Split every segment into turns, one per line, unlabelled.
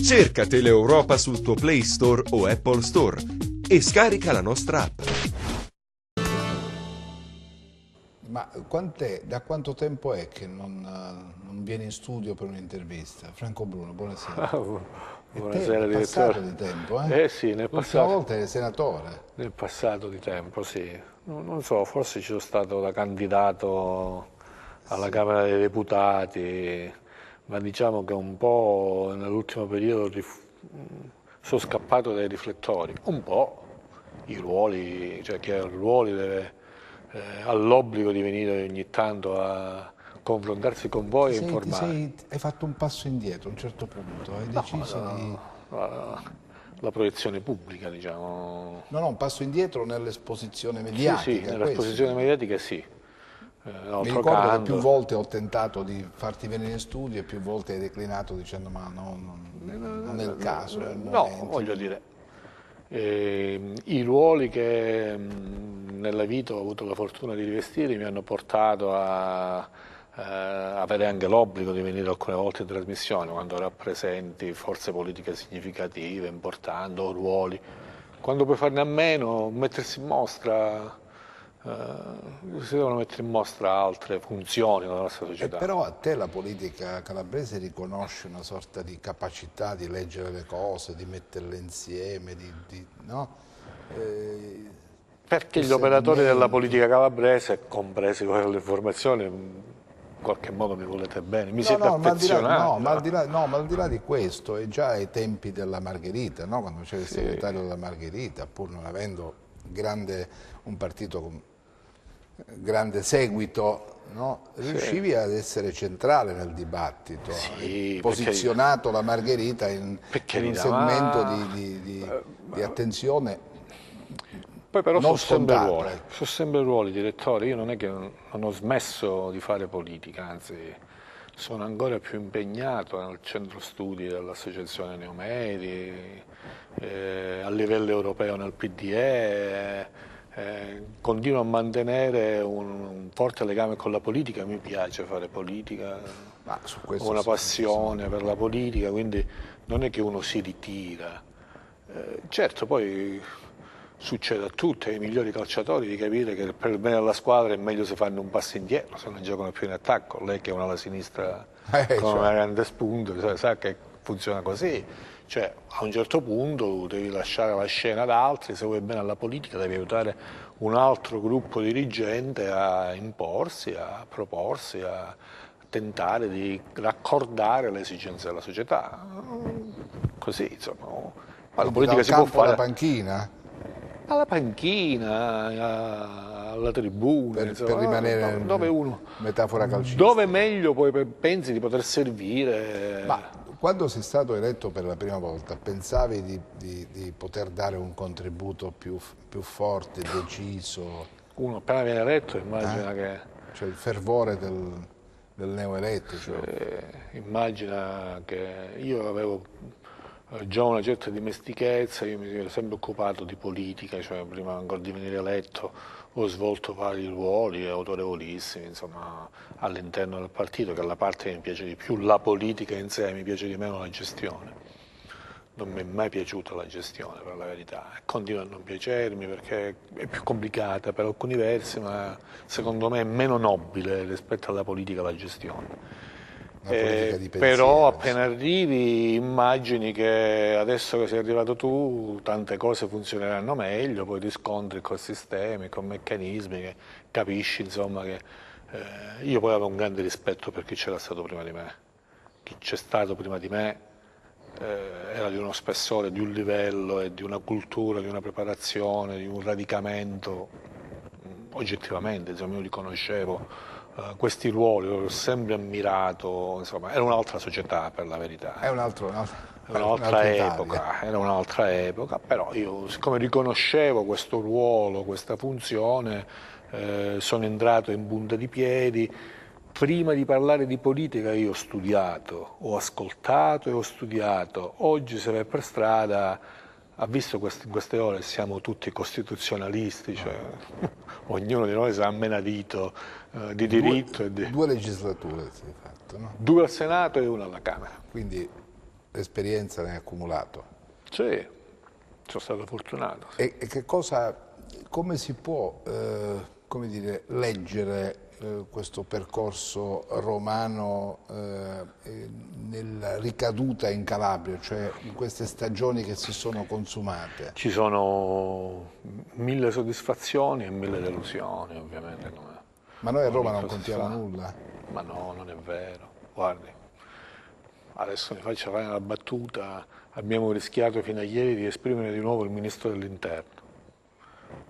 Cerca Teleeuropa sul tuo Play Store o Apple Store e scarica la nostra app.
Ma da quanto tempo è che non viene in studio per un'intervista? Franco Bruno, buonasera.
Buonasera,
è
direttore.
passato di tempo, eh?
Sì, nel
L'ultima
passato.
volta eri senatore.
Nel passato di tempo, sì. Non so, forse ci sono stato da candidato alla Camera dei Deputati, ma diciamo che un po' nell'ultimo periodo sono scappato dai riflettori. Un po' i ruoli, cioè chi ha ruoli ha l'obbligo di venire ogni tanto a confrontarsi con voi e informare.
Hai fatto un passo indietro a un certo punto, hai deciso di...
La proiezione pubblica, diciamo.
No, un passo indietro nell'esposizione mediatica.
Sì, nell'esposizione mediatica sì.
Mi ricordo che più volte ho tentato di farti venire in studio e più volte hai declinato dicendo ma non è il caso.
No, voglio dire, i ruoli che nella vita ho avuto la fortuna di rivestire mi hanno portato a avere anche l'obbligo di venire alcune volte in trasmissione quando rappresenti forze politiche significative, importanti, o ruoli. Quando puoi farne a meno, mettersi in mostra, si devono mettere in mostra altre funzioni nella nostra società.
Però a te la politica calabrese riconosce una sorta di capacità di leggere le cose, di metterle insieme, no?
Perché gli operatori della politica calabrese, compresi quelli dell'informazione, in qualche modo mi volete bene, mi siete affezionati.
Ma al di là di questo, è già ai tempi della Margherita, no? Quando c'era il segretario della Margherita, pur non avendo un partito con grande seguito, no? Riuscivi ad essere centrale nel dibattito, hai posizionato la Margherita in un segmento di attenzione.
Poi però sono sempre ruoli, direttore. Io non è che non ho smesso di fare politica, anzi sono ancora più impegnato nel centro studi dell'Associazione Neomedi, a livello europeo nel PDE, continuo a mantenere un forte legame con la politica, mi piace fare politica, ho una passione per la politica, quindi non è che uno si ritira. Certo, poi succede a tutti, ai migliori calciatori, di capire che per il bene della squadra è meglio se fanno un passo indietro, se non giocano più in attacco. Lei che è una alla sinistra con una grande spunta, sa che funziona così. Cioè, a un certo punto devi lasciare la scena ad altri, se vuoi bene alla politica devi aiutare un altro gruppo dirigente a imporsi, a proporsi, a tentare di raccordare le esigenze della società. Così, insomma. Ma la politica si può fare...
alla panchina?
Alla panchina, alla tribuna,
per rimanere
dove uno,
metafora calcistica.
Dove meglio poi pensi di poter servire.
Ma quando sei stato eletto per la prima volta, pensavi di poter dare un contributo più forte, deciso?
Uno appena viene eletto immagina che...
Cioè il fervore del neoeletto.
Immagina che io avevo già una certa dimestichezza, io mi ero sempre occupato di politica, cioè prima ancora di venire eletto ho svolto vari ruoli autorevolissimi, insomma, all'interno del partito, che è la parte che mi piace di più, la politica in sé, mi piace di meno la gestione. Non mi è mai piaciuta la gestione, per la verità, e continua a non piacermi perché è più complicata per alcuni versi, ma secondo me è meno nobile rispetto alla politica la gestione. Però appena arrivi immagini che adesso che sei arrivato tu tante cose funzioneranno meglio, poi ti scontri con sistemi, con meccanismi che capisci, insomma, che io poi avevo un grande rispetto per chi c'era stato prima di me. Chi c'è stato prima di me era di uno spessore, di un livello e di una cultura, di una preparazione, di un radicamento, oggettivamente, insomma, io li conoscevo. Questi ruoli l'ho sempre ammirato, insomma, era un'altra società per la verità.
È un'altra
epoca, era un'altra epoca, però io siccome riconoscevo questo ruolo, questa funzione, sono entrato in punta di piedi. Prima di parlare di politica io ho studiato, ho ascoltato e ho studiato. Oggi se vai per strada, ha visto in queste ore siamo tutti costituzionalisti, cioè ognuno di noi sa a menadito di diritto.
Due legislature si è fatto, no?
2 al Senato e 1 alla Camera.
Quindi l'esperienza ne hai accumulato.
Sì, sono stato fortunato. Sì.
E come si può come dire, leggere questo percorso romano nella ricaduta in Calabria, cioè in queste stagioni che si sono consumate?
Ci sono 1000 soddisfazioni e 1000 delusioni, ovviamente.
Ma noi a Roma non contiamo nulla?
Ma no, non è vero. Guardi, adesso mi faccio fare una battuta. Abbiamo rischiato fino a ieri di esprimere di nuovo il Ministro dell'Interno,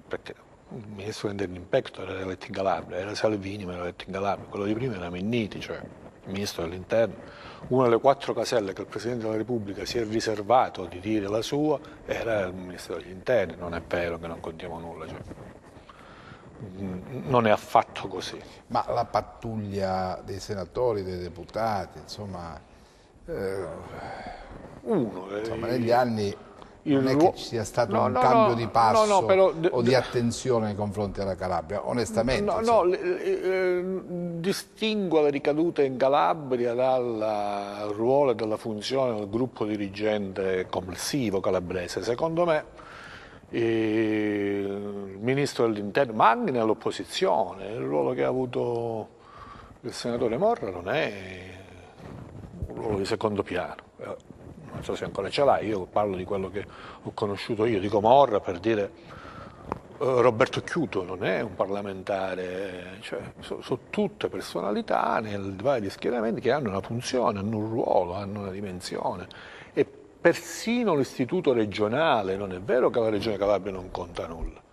perché il Ministro dell'Interno in pectore era eletto in Calabria, era Salvini ma era eletto in Calabria, quello di prima era Minniti, cioè il Ministro dell'Interno. Una delle 4 caselle che il Presidente della Repubblica si è riservato di dire la sua era il Ministro degli Interni. Non è vero che non contiamo nulla, cioè, non è affatto così.
Ma la pattuglia dei senatori, dei deputati, insomma, insomma negli anni non è che ci sia stato un cambio di passo o di attenzione nei confronti della Calabria, onestamente.
Distingo le ricadute in Calabria dal ruolo e dalla funzione del gruppo dirigente complessivo calabrese. Secondo me il Ministro dell'Interno, ma anche nell'opposizione, il ruolo che ha avuto il senatore Morra non è un ruolo di secondo piano. Non so se ancora ce l'ha, io parlo di quello che ho conosciuto io, dico Morra per dire Roberto Chiuto non è un parlamentare, cioè, sono tutte personalità nei vari schieramenti che hanno una funzione, hanno un ruolo, hanno una dimensione. E persino l'istituto regionale, non è vero che la Regione Calabria non conta nulla.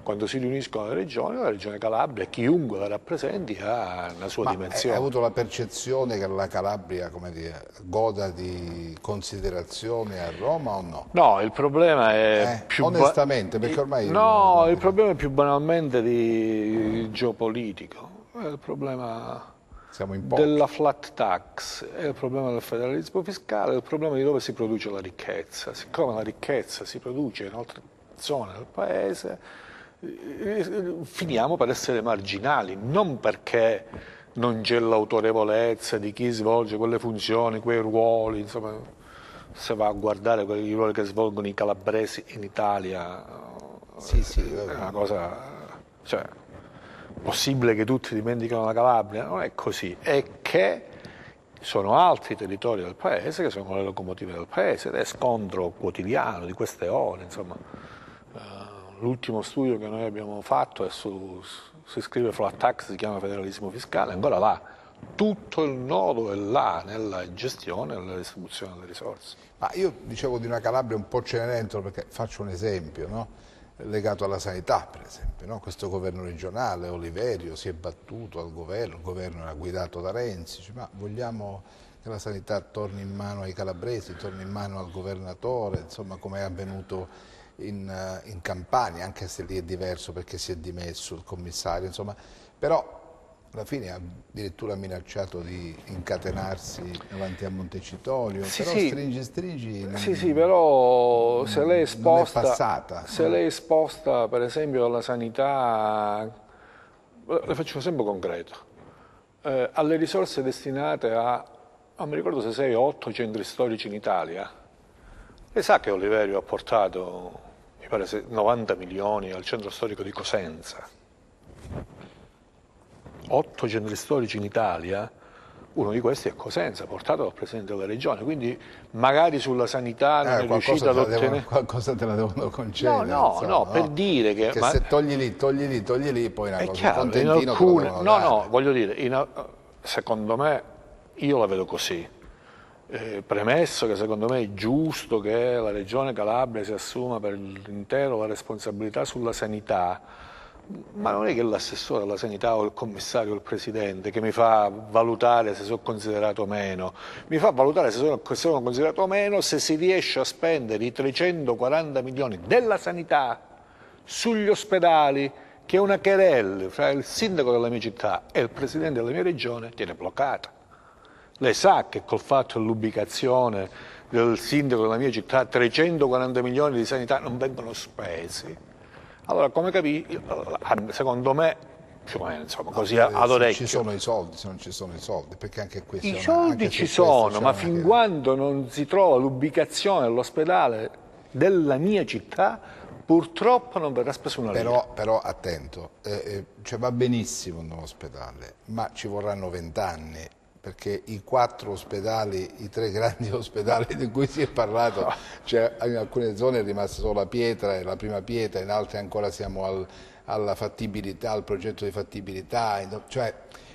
Quando si riuniscono le regioni, la Regione Calabria, chiunque la rappresenti, ha una sua dimensione.
Hai avuto la percezione che la Calabria, come dire, goda di considerazione a Roma o no?
No, il problema è più...
onestamente, perché ormai...
No, il problema è più banalmente di geopolitico. È il problema della flat tax, è il problema del federalismo fiscale, è il problema di dove si produce la ricchezza. Siccome la ricchezza si produce in altre zone del paese, finiamo per essere marginali, non perché non c'è l'autorevolezza di chi svolge quelle funzioni, quei ruoli, insomma, se va a guardare quei ruoli che svolgono i calabresi in Italia, è una cosa, cioè, possibile che tutti dimenticano la Calabria? Non è così, è che sono altri territori del paese che sono le locomotive del paese ed è scontro quotidiano di queste ore, insomma. L'ultimo studio che noi abbiamo fatto è si scrive flat tax, si chiama federalismo fiscale, ancora là, tutto il nodo è là, nella gestione e nella distribuzione delle risorse.
Ma io dicevo di una Calabria un po' Cenerentola perché faccio un esempio, no? Legato alla sanità per esempio, no? Questo governo regionale, Oliverio, si è battuto al governo, il governo era guidato da Renzi, dice, ma vogliamo che la sanità torni in mano ai calabresi, torni in mano al governatore, insomma come è avvenuto in Campania, anche se lì è diverso perché si è dimesso il commissario, insomma, però alla fine ha addirittura minacciato di incatenarsi davanti a Montecitorio, però stringi
sì, però se lei sposta,
non è passata.
Se lei sposta per esempio dalla sanità, le faccio un esempio concreto, alle risorse destinate non mi ricordo se 6 o 8 centri storici in Italia. Lei sa che Oliverio ha portato, mi pare, 90 milioni al centro storico di Cosenza. 8 centri storici in Italia, uno di questi è Cosenza, portato dal Presidente della Regione, quindi magari sulla sanità non è riuscita ad ottenere...
Qualcosa te la devono concedere.
No, per dire che...
se togli lì, poi una
è
cosa,
chiaro,
contentino
voglio dire, secondo me, io la vedo così. Premesso che secondo me è giusto che la Regione Calabria si assuma per l'intero la responsabilità sulla sanità, ma non è che l'assessore alla sanità o il commissario o il presidente che mi fa valutare se sono considerato o meno, mi fa valutare se sono considerato o meno se si riesce a spendere i 340 milioni della sanità sugli ospedali, che è una querelle fra il sindaco della mia città e il presidente della mia regione tiene bloccata. Lei sa che col fatto dell'ubicazione del sindaco della mia città 340 milioni di sanità non vengono spesi. Allora, come capì, secondo me più o meno, insomma, così ad orecchio.
Ci sono i soldi, se non ci sono i soldi, perché anche questo
I soldi ci sono, ma fin quando non si trova l'ubicazione dell'ospedale della mia città, purtroppo non verrà speso una lira.
Però attento, cioè va benissimo un nuovo ospedale, ma ci vorranno 20 anni, perché i 4 ospedali, i 3 grandi ospedali di cui si è parlato, cioè in alcune zone è rimasta solo la pietra, la prima pietra, in altre ancora siamo alla fattibilità, al progetto di fattibilità, cioè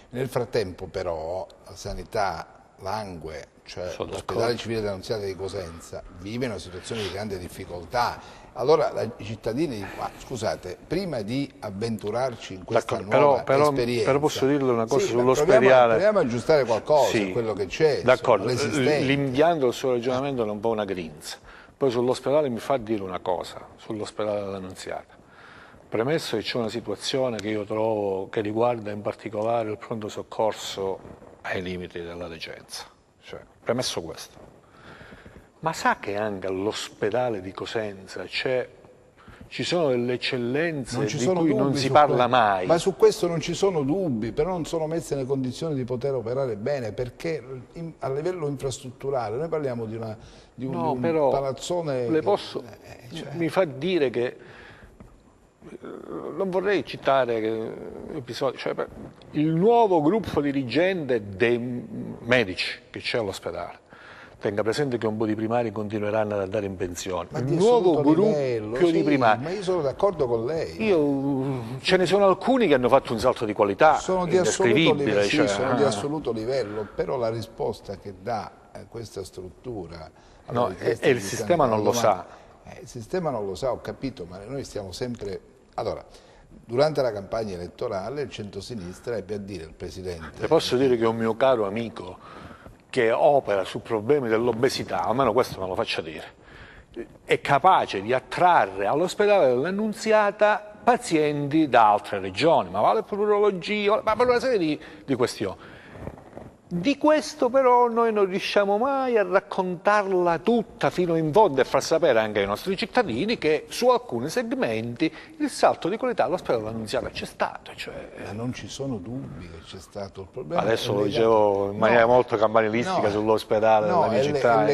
nel frattempo però la sanità langue, cioè l'ospedale civile della Annunziata di Cosenza vive una situazione di grande difficoltà. Allora i cittadini dicono, ma scusate, prima di avventurarci in questa nuova esperienza...
Però posso dirle una cosa
sì,
sull'ospedale...
Proviamo a aggiustare qualcosa,
sì,
quello che c'è,
d'accordo,
l'esistente.
l'impianto del suo ragionamento è un po' una grinza. Poi sull'ospedale mi fa dire una cosa, sull'ospedale dell'Annunziata. Premesso che c'è una situazione che io trovo che riguarda in particolare il pronto soccorso ai limiti della decenza, cioè, premesso questo. Ma sa che anche all'ospedale di Cosenza ci sono delle eccellenze di cui non si parla mai?
Ma su questo non ci sono dubbi, però non sono messe nelle condizioni di poter operare bene, perché a livello infrastrutturale noi parliamo di un palazzone...
Mi fa dire che... Non vorrei citare episodi, cioè, il nuovo gruppo dirigente dei medici che c'è all'ospedale. Tenga presente che un po' di primari continueranno ad andare in pensione.
Ma
il nuovo gruppo di primari.
Ma io sono d'accordo con lei.
Ce ne sono alcuni che hanno fatto un salto di qualità.
Sono di assoluto livello, sì, sono di assoluto livello, però la risposta che dà questa struttura...
e il sistema non lo sa.
Il sistema non lo sa, ho capito, ma noi stiamo sempre... Allora, durante la campagna elettorale il centrosinistra ebbe a dire al Presidente...
Le posso dire che un mio caro amico che opera su problemi dell'obesità, almeno questo me lo faccia dire, è capace di attrarre all'ospedale dell'Annunziata pazienti da altre regioni, ma vale per l'urologia, ma per una serie di questioni. Di questo però noi non riusciamo mai a raccontarla tutta fino in fondo e far sapere anche ai nostri cittadini che su alcuni segmenti il salto di qualità all'ospedale dell'Annunziata c'è stato.
Ma non ci sono dubbi che c'è stato il problema.
Adesso lo dicevo in maniera molto campanilistica sull'ospedale della mia città.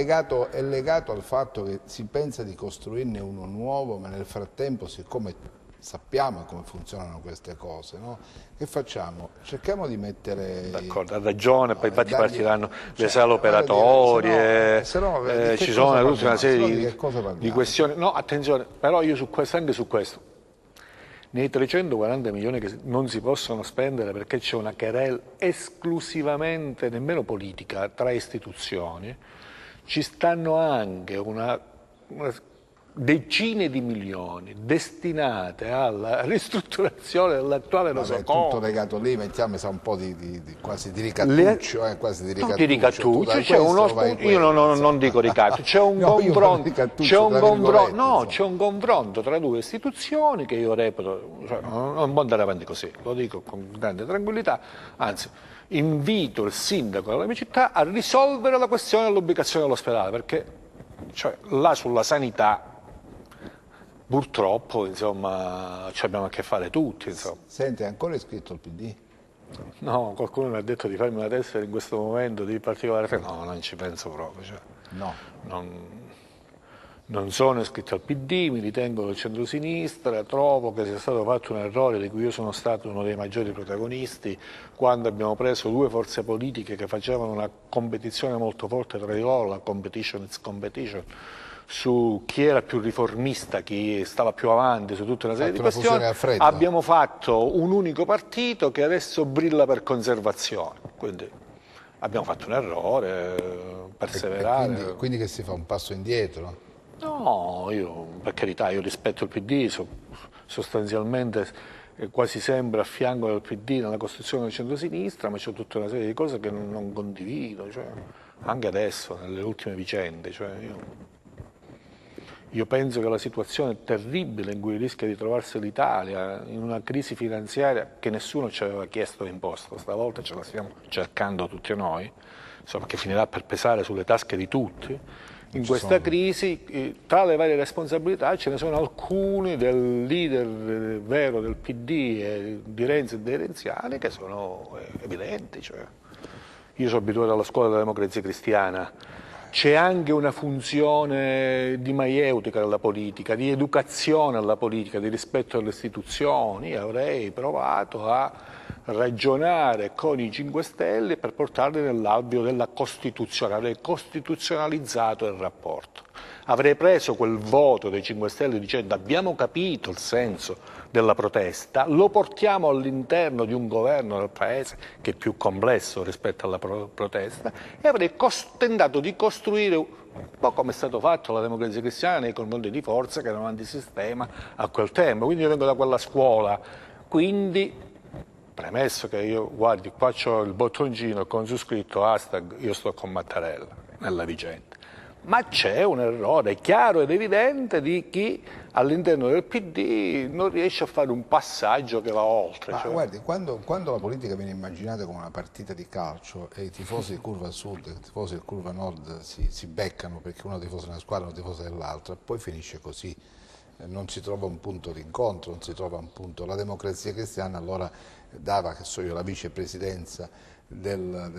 È legato al fatto che si pensa di costruirne uno nuovo, ma nel frattempo, siccome sappiamo come funzionano queste cose, no? Che facciamo? Cerchiamo di mettere...
D'accordo, ha ragione, poi infatti partiranno le sale operatorie, ci sono tutta una serie di questioni. No, attenzione, però io anche su questo, nei 340 milioni che non si possono spendere perché c'è una querelle esclusivamente, nemmeno politica, tra istituzioni, ci stanno anche una decine di milioni destinate alla ristrutturazione dell'attuale nosocomio.
È tutto legato lì, mettiamo un po' quasi di ricattuccio,
Tutti ricattuccio, c'è io non dico ricatto, c'è un confronto tra due istituzioni che io reputo, non può andare avanti così, lo dico con grande tranquillità, anzi invito il sindaco della mia città a risolvere la questione dell'ubicazione dell'ospedale, perché là sulla sanità purtroppo, insomma, ci abbiamo a che fare tutti, insomma.
Senti, è ancora iscritto al PD?
No, qualcuno mi ha detto di farmi una tessera in questo momento di particolare... No, non ci penso proprio.
No.
Non sono iscritto al PD, mi ritengo del centrosinistra, trovo che sia stato fatto un errore di cui io sono stato uno dei maggiori protagonisti quando abbiamo preso due forze politiche che facevano una competizione molto forte tra di loro, la competition is competition, su chi era più riformista, chi stava più avanti su tutta una serie di questioni. Abbiamo fatto un unico partito che adesso brilla per conservazione, quindi abbiamo fatto un errore, perseverare.
Quindi che si fa un passo indietro?
No, per carità, io rispetto il PD, sostanzialmente quasi sempre a fianco del PD nella costruzione del centro-sinistra, ma c'è tutta una serie di cose che non condivido, anche adesso, nelle ultime vicende. Io penso che la situazione terribile in cui rischia di trovarsi l'Italia, in una crisi finanziaria che nessuno ci aveva chiesto e imposto, stavolta ce la stiamo cercando tutti noi, insomma, che finirà per pesare sulle tasche di tutti, in questa crisi, tra le varie responsabilità ce ne sono alcuni del leader vero del PD e di Renzi e dei renziani che sono evidenti. Cioè. Io sono abituato alla scuola della democrazia cristiana, c'è anche una funzione di maieutica della politica, di educazione alla politica, di rispetto alle istituzioni. Io avrei provato a ragionare con i 5 Stelle per portarli nell'alveo della Costituzione, avrei costituzionalizzato il rapporto. Avrei preso quel voto dei 5 Stelle dicendo abbiamo capito il senso della protesta, lo portiamo all'interno di un governo del Paese che è più complesso rispetto alla protesta e avrei tentato di costruire un po' come è stato fatto la democrazia cristiana nei confronti di forze che erano antisistema a quel tempo. Quindi io vengo da quella scuola, quindi premesso che io, guardi, qua c'ho il bottoncino con su scritto hashtag io sto con Mattarella nella vicenda. Ma c'è un errore chiaro ed evidente di chi all'interno del PD non riesce a fare un passaggio che va oltre.
Ma guardi, quando la politica viene immaginata come una partita di calcio e i tifosi di curva sud e i tifosi di curva nord si beccano perché uno è tifoso di una squadra e uno è tifoso dell'altra, poi finisce così. Non si trova un punto di incontro, non si trova un punto. La democrazia cristiana allora dava, che so io, la vicepresidenza della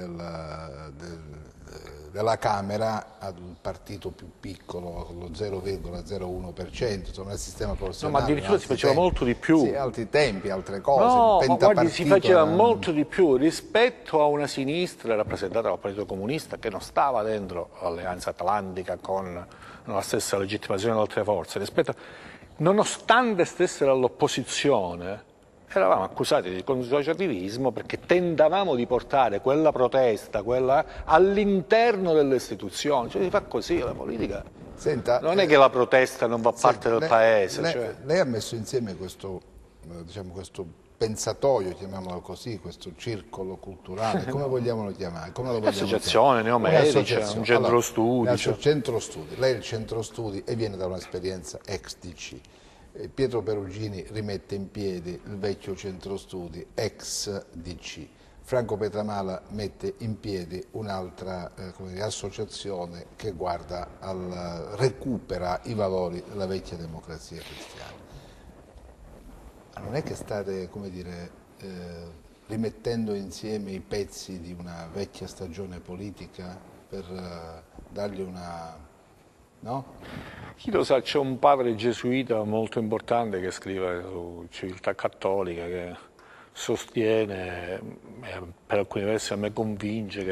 Camera ad un partito più piccolo, con lo 0,01%, insomma il sistema proporzionale.
No, ma addirittura si faceva molto di più.
Sì, altri tempi, altre cose.
No, ma guardi, si faceva molto di più rispetto a una sinistra rappresentata dal Partito Comunista che non stava dentro l'Alleanza Atlantica con la stessa legittimazione delle altre forze. Nonostante stessero all'opposizione, eravamo accusati di consociativismo perché tentavamo di portare quella protesta all'interno delle istituzioni. Cioè si fa così la politica.
Senta,
non è che la protesta non fa parte del paese.
Lei ha messo insieme questo pensatoio, chiamiamolo così, questo circolo culturale, come vogliamolo chiamare?
Associazione neomedica, un centro studi.
Centro studi. Lei è il centro studi e viene da un'esperienza ex DC. Pietro Perugini rimette in piedi il vecchio centro studi ex DC. Franco Petramala mette in piedi un'altra associazione che recupera i valori della vecchia democrazia cristiana. Non è che state, rimettendo insieme i pezzi di una vecchia stagione politica per dargli una... no?
Chi lo sa, c'è un padre gesuita molto importante che scrive su civiltà cattolica, che sostiene, per alcuni versi a me convince,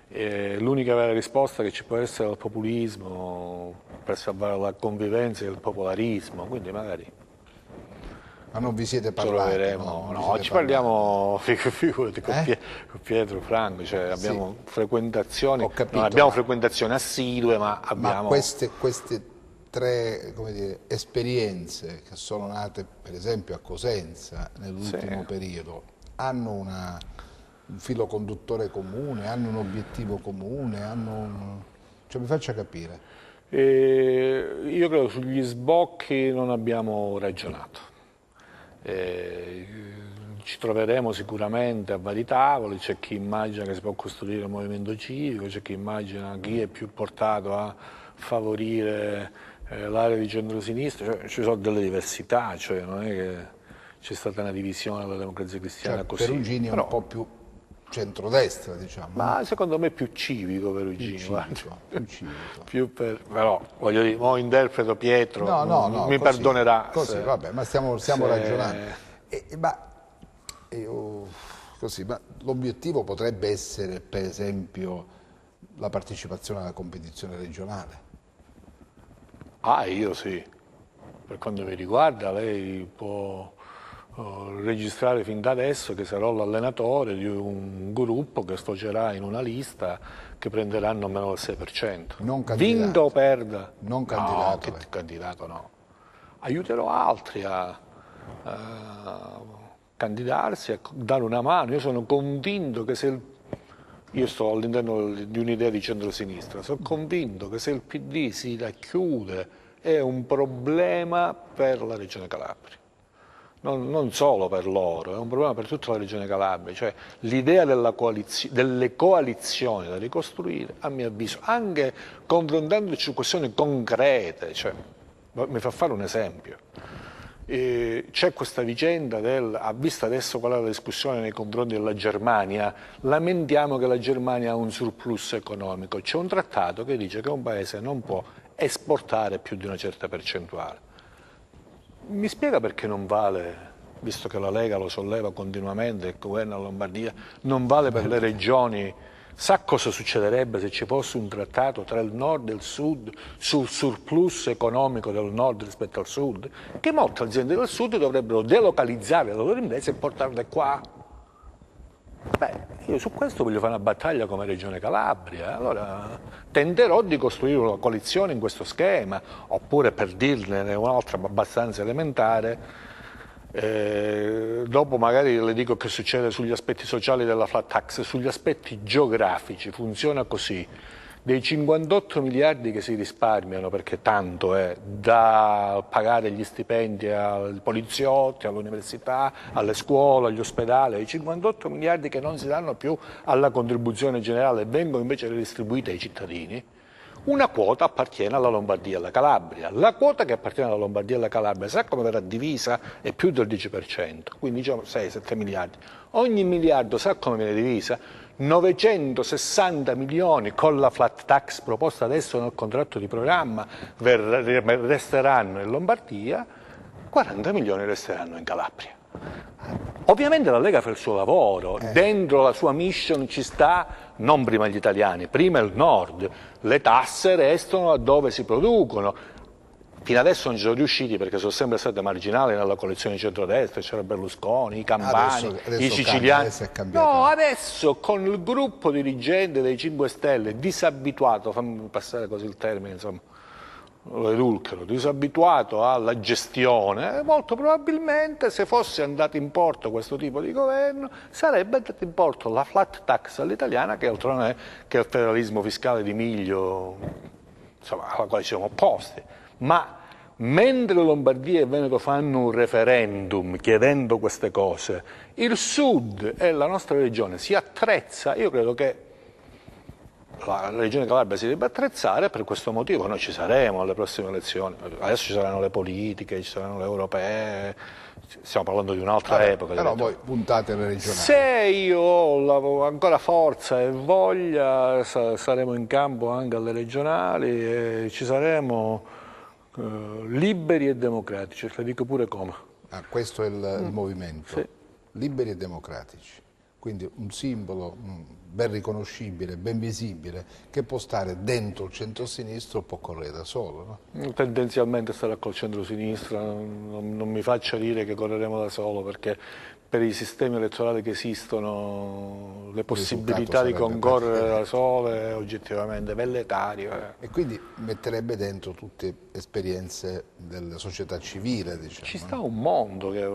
che l'unica vera risposta che ci può essere al populismo per salvare la convivenza è il popolarismo, quindi magari...
Ma non vi siete parlati?
No, ci parliamo figurati, con Pietro Franco, cioè abbiamo frequentazioni, non abbiamo frequentazioni assidue, ma abbiamo...
Ma queste 3 esperienze che sono nate per esempio a Cosenza nell'ultimo periodo, hanno un filo conduttore comune, hanno un obiettivo comune, cioè mi faccia capire.
Io credo sugli sbocchi non abbiamo ragionato. Ci troveremo sicuramente a vari tavoli, c'è chi immagina che si può costruire un movimento civico, c'è chi immagina chi è più portato a favorire l'area di centrosinistra, cioè, ci sono delle diversità, cioè non è che c'è stata una divisione della democrazia cristiana così.
Perugini è un po' più centrodestra, diciamo.
Ma secondo me è più civico Perugini.
Più civico.
Però voglio dire, mo interpreto Pietro,
no,
mi perdonerà.
Così, vabbè, ma stiamo ragionando. Ma l'obiettivo potrebbe essere, per esempio, la partecipazione alla competizione regionale?
Io sì. Per quanto mi riguarda, lei può registrare fin da adesso che sarò l'allenatore di un gruppo che sfocerà in una lista che prenderanno meno del 6%.
Non candidato.
Vinta o perda.
Non candidato.
No, candidato no. Aiuterò altri a candidarsi, a dare una mano. Io sono convinto che io sto all'interno di un'idea di centrosinistra, sono convinto che se il PD si racchiude è un problema per la Regione Calabria. non solo per loro, è un problema per tutta la regione Calabria, cioè l'idea delle coalizioni da ricostruire, a mio avviso, anche confrontandoci su questioni concrete, cioè, mi fa fare un esempio. C'è questa vicenda ha visto adesso qual è la discussione nei confronti della Germania, lamentiamo che la Germania ha un surplus economico, c'è un trattato che dice che un paese non può esportare più di una certa percentuale. Mi spiega perché non vale, visto che la Lega lo solleva continuamente, il governo della Lombardia, non vale per le regioni? Sa cosa succederebbe se ci fosse un trattato tra il nord e il sud sul surplus economico del nord rispetto al sud? Che molte aziende del sud dovrebbero delocalizzare le loro imprese e portarle qua. Beh, io su questo voglio fare una battaglia come Regione Calabria, allora tenterò di costruire una coalizione in questo schema, oppure per dirne un'altra abbastanza elementare, dopo magari le dico che succede sugli aspetti sociali della flat tax, sugli aspetti geografici funziona così. Dei 58 miliardi che si risparmiano, perché tanto è, da pagare gli stipendi ai poliziotti, all'università, alle scuole, agli ospedali, i 58 miliardi che non si danno più alla contribuzione generale e vengono invece ridistribuiti ai cittadini, una quota appartiene alla Lombardia e alla Calabria. La quota che appartiene alla Lombardia e alla Calabria, sa come verrà divisa? È più del 10%, quindi diciamo 6-7 miliardi. Ogni miliardo sa come viene divisa? 960 milioni con la flat tax proposta adesso nel contratto di programma resteranno in Lombardia, 40 milioni resteranno in Calabria. Ovviamente la Lega fa il suo lavoro, dentro la sua mission ci sta non prima gli italiani, prima il nord, le tasse restano a dove si producono. Fino adesso non ci sono riusciti perché sono sempre state marginali nella coalizione di centrodestra, c'era Berlusconi, i campani,
adesso
i siciliani.
No,
adesso con il gruppo dirigente dei 5 Stelle disabituato, fammi passare così il termine, insomma, lo edulcero, disabituato alla gestione, molto probabilmente se fosse andato in porto questo tipo di governo sarebbe andato in porto la flat tax all'italiana, che altro non è che il federalismo fiscale di Miglio, insomma, alla quale ci siamo opposti. Ma mentre Lombardia e Veneto fanno un referendum chiedendo queste cose, il Sud e la nostra regione si attrezza, io credo che la regione Calabria si debba attrezzare, per questo motivo noi ci saremo alle prossime elezioni, adesso ci saranno le politiche, ci saranno le europee, stiamo parlando di un'altra epoca.
Però voi puntate alle regionali.
Se io ho ancora forza e voglia saremo in campo anche alle regionali e ci saremo liberi e democratici, le dico pure come.
Questo è il movimento,
sì.
Liberi e democratici, quindi un simbolo ben riconoscibile, ben visibile, che può stare dentro il centro-sinistra o può correre da solo. No?
Tendenzialmente starà col centro-sinistra, non mi faccia dire che correremo da solo, perché per i sistemi elettorali che esistono le possibilità di concorrere da solo è oggettivamente velletario.
E quindi metterebbe dentro tutte esperienze della società civile, diciamo.
Ci sta un mondo che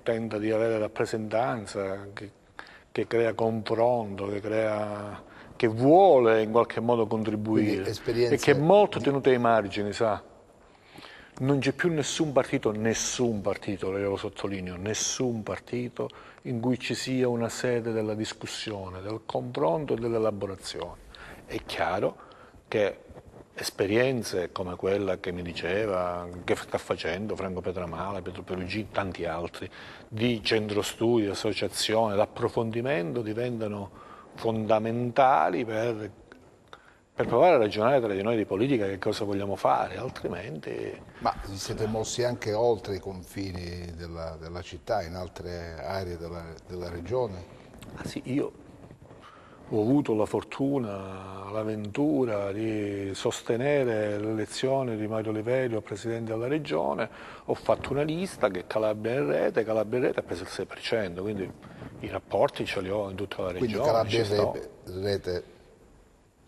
tenta di avere rappresentanza, che crea confronto, che vuole in qualche modo contribuire e che è molto tenuto ai margini, sa. Non c'è più nessun partito, lo sottolineo, nessun partito in cui ci sia una sede della discussione, del confronto e dell'elaborazione. È chiaro che esperienze come quella che mi diceva, che sta facendo Franco Pedramala, Pietro Perugini, tanti altri, di centro studi, associazione, l'approfondimento diventano fondamentali per provare a ragionare tra di noi di politica, che cosa vogliamo fare, altrimenti...
Ma vi siete mossi anche oltre i confini della città, in altre aree della regione?
Ah sì, io ho avuto la fortuna, l'avventura di sostenere l'elezione di Mario Oliverio presidente della regione, ho fatto una lista che Calabria in Rete ha preso il 6%, quindi i rapporti ce li ho in tutta la regione.
Quindi Calabria in Rete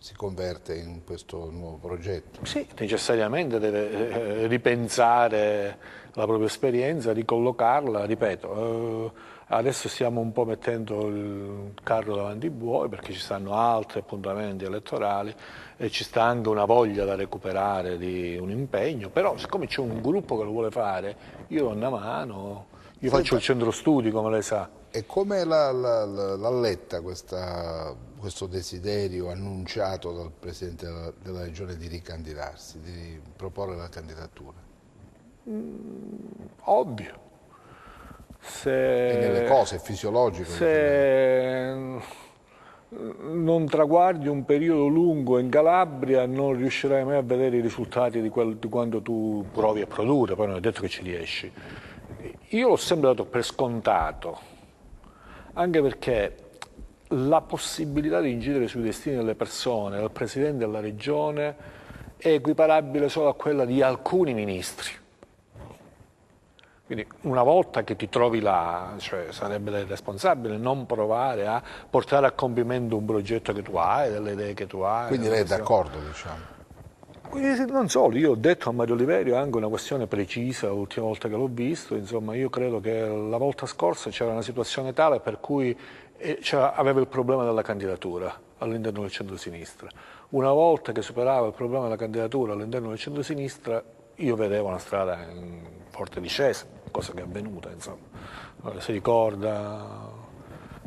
si converte in questo nuovo progetto?
Sì, necessariamente deve ripensare la propria esperienza, ricollocarla, ripeto, adesso stiamo un po' mettendo il carro davanti ai buoi perché ci stanno altri appuntamenti elettorali e ci sta anche una voglia da recuperare di un impegno, però siccome c'è un gruppo che lo vuole fare, io do una mano, Io faccio il centro studi, come lei sa.
E come l'ha letta questo desiderio annunciato dal Presidente della Regione di ricandidarsi, di proporre la candidatura?
Ovvio.
E nelle cose, è fisiologico.
Se non traguardi un periodo lungo in Calabria non riuscirai mai a vedere i risultati di quanto tu provi a produrre, poi non è detto che ci riesci. Io l'ho sempre dato per scontato, anche perché la possibilità di incidere sui destini delle persone, del Presidente della Regione, è equiparabile solo a quella di alcuni ministri. Quindi una volta che ti trovi là, cioè, sarebbe responsabile non provare a portare a compimento un progetto che tu hai, delle idee che tu hai.
Quindi lei è d'accordo, diciamo?
Quindi non solo, io ho detto a Mario Oliverio anche una questione precisa l'ultima volta che l'ho visto, insomma io credo che la volta scorsa c'era una situazione tale per cui aveva il problema della candidatura all'interno del centro-sinistra. Una volta che superava il problema della candidatura all'interno del centro-sinistra io vedevo una strada in forte discesa, cosa che è avvenuta, insomma. Allora, si ricorda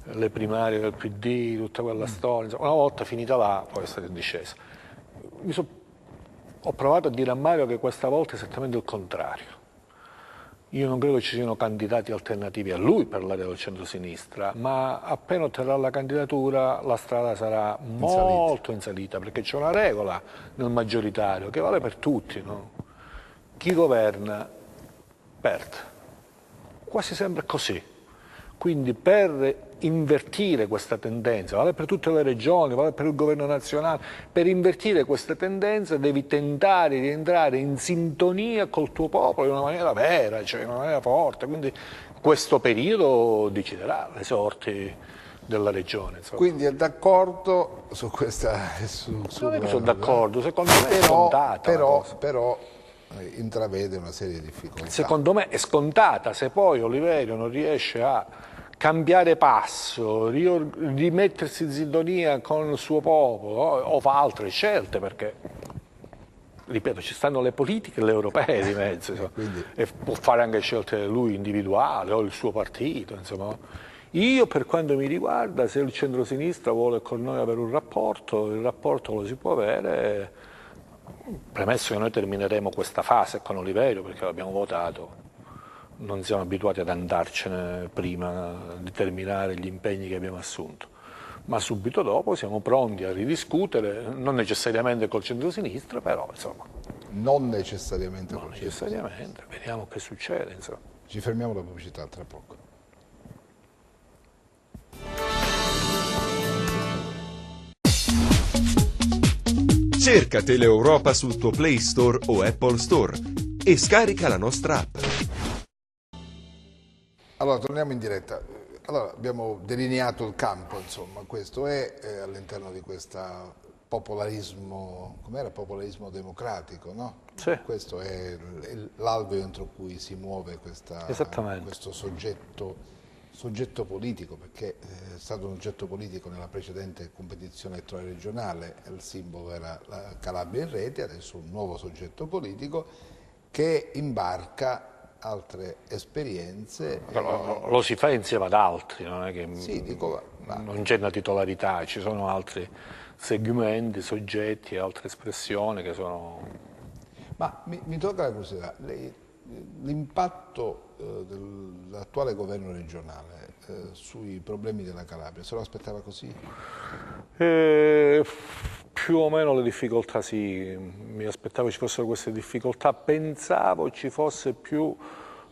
le primarie del PD, tutta quella storia, insomma, una volta finita là poi è stata in discesa. Ho provato a dire a Mario che questa volta è esattamente il contrario. Io non credo ci siano candidati alternativi a lui per l'area del centro-sinistra, ma appena otterrà la candidatura la strada sarà molto in salita, perché c'è una regola nel maggioritario che vale per tutti, no? Chi governa perde, quasi sempre così. Quindi per invertire questa tendenza, vale per tutte le regioni, vale per il governo nazionale, per invertire questa tendenza devi tentare di entrare in sintonia col tuo popolo in una maniera vera, cioè in una maniera forte, quindi questo periodo deciderà le sorti della regione. Insomma.
Quindi è d'accordo su questa...
Non è che sono d'accordo, secondo me è scontata.
Però intravede una serie di difficoltà.
Secondo me è scontata, se poi Oliverio non riesce a cambiare passo, rimettersi in sintonia con il suo popolo o fa altre scelte, perché, ripeto, ci stanno le politiche e le europee di mezzo,
Quindi...
e può fare anche scelte lui individuali o il suo partito, insomma. Io, per quanto mi riguarda, se il centro-sinistra vuole con noi avere un rapporto, il rapporto lo si può avere, premesso che noi termineremo questa fase con Oliverio, perché l'abbiamo votato. Non siamo abituati ad andarcene prima di terminare gli impegni che abbiamo assunto, ma subito dopo siamo pronti a ridiscutere, non necessariamente col centro-sinistra, però insomma.
Non necessariamente col
centro-sinistra. Necessariamente, vediamo che succede. Insomma.
Ci fermiamo alla pubblicità tra poco.
Cerca Teleeuropa sul tuo Play Store o Apple Store e scarica la nostra app.
Allora, torniamo in diretta. Allora, abbiamo delineato il campo, insomma, questo è all'interno di questo popolarismo, com'era? Popolarismo democratico, no?
Sì.
Questo è l'alveo entro cui si muove questo soggetto politico, perché è stato un soggetto politico nella precedente competizione elettorale regionale, il simbolo era la Calabria in rete, adesso un nuovo soggetto politico che imbarca altre esperienze.
Lo si fa insieme ad altri, non è che
sì,
non c'è una titolarità, ci sono altri segmenti, soggetti, altre espressioni che sono...
Ma mi tocca la curiosità, l'impatto dell'attuale governo regionale sui problemi della Calabria, se lo aspettava così?
Più o meno le difficoltà sì, mi aspettavo ci fossero queste difficoltà, pensavo ci fosse più